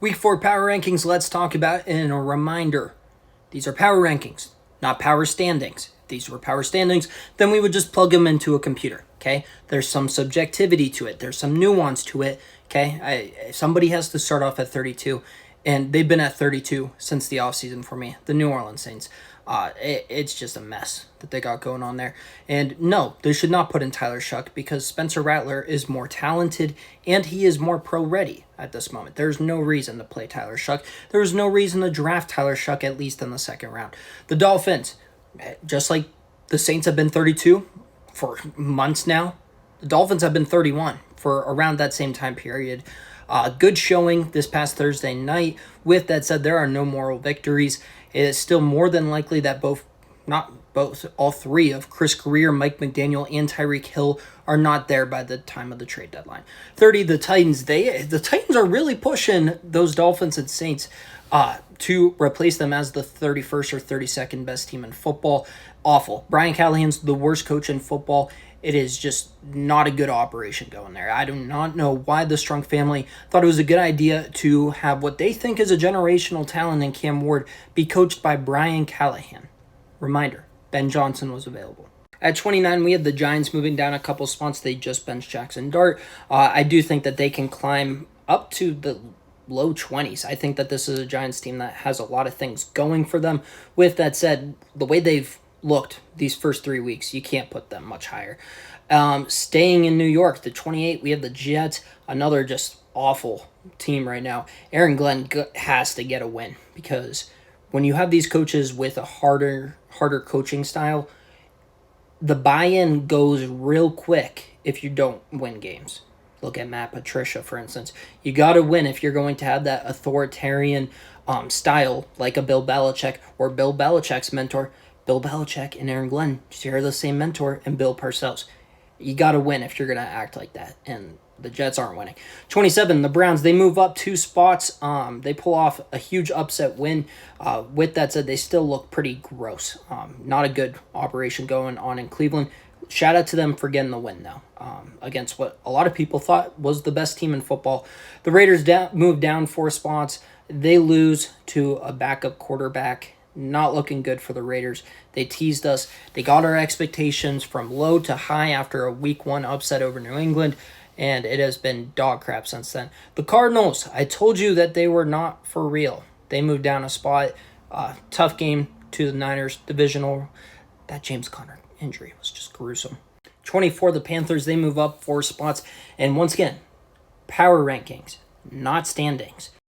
Week 4 power rankings, let's talk about in a reminder. These are power rankings, not power standings. If these were power standings, then we would just plug them into a computer, okay? There's some subjectivity to it. There's some nuance to it, okay? Somebody has to start off at 32, and they've been at 32 since the offseason for me, the New Orleans Saints. It's just a mess that they got going on there. And no, they should not put in Tyler Shuck because Spencer Rattler is more talented and he is more pro-ready at this moment. There's no reason to play Tyler Shuck. There's no reason to draft Tyler Shuck at least in the second round. The Dolphins, just like the Saints have been 32 for months now, the Dolphins have been 31 for around that same time period. Good showing this past Thursday night. With that said, there are no moral victories. It is still more than likely that all three of Chris Greer, Mike McDaniel, and Tyreek Hill are not there by the time of the trade deadline. 30, the Titans. The Titans are really pushing those Dolphins and Saints to replace them as the 31st or 32nd best team in football. Awful. Brian Callahan's the worst coach in football. It is just not a good operation going there. I do not know why the Strunk family thought it was a good idea to have what they think is a generational talent in Cam Ward be coached by Brian Callahan. Reminder, Ben Johnson was available. At 29, we have the Giants moving down a couple spots. They just benched Jackson Dart. I do think that they can climb up to the low 20s. I think that this is a Giants team that has a lot of things going for them. With that said, the way they've looked these first 3 weeks, you can't put them much higher. Staying in New York, the 28, we have the Jets, another just awful team right now. Aaron Glenn has to get a win because when you have these coaches with a harder coaching style, the buy-in goes real quick if you don't win games. Look at Matt Patricia, for instance. You got to win if you're going to have that authoritarian style like a Bill Belichick or Bill Belichick's mentor. Bill Belichick and Aaron Glenn share the same mentor, and Bill Parcells. You got to win if you're going to act like that, and the Jets aren't winning. 27, the Browns, they move up 2 spots. They pull off a huge upset win. With that said, they still look pretty gross. Not a good operation going on in Cleveland. Shout out to them for getting the win, though, against what a lot of people thought was the best team in football. The Raiders move down 4 spots. They lose to a backup quarterback. Not looking good for the Raiders. They teased us. They got our expectations from low to high after a week 1 upset over New England, and it has been dog crap since then. The Cardinals, I told you that they were not for real. They moved down a spot. Tough game to the Niners, divisional. That James Conner injury was just gruesome. 24, the Panthers, they move up 4 spots. And once again, power rankings, not standings.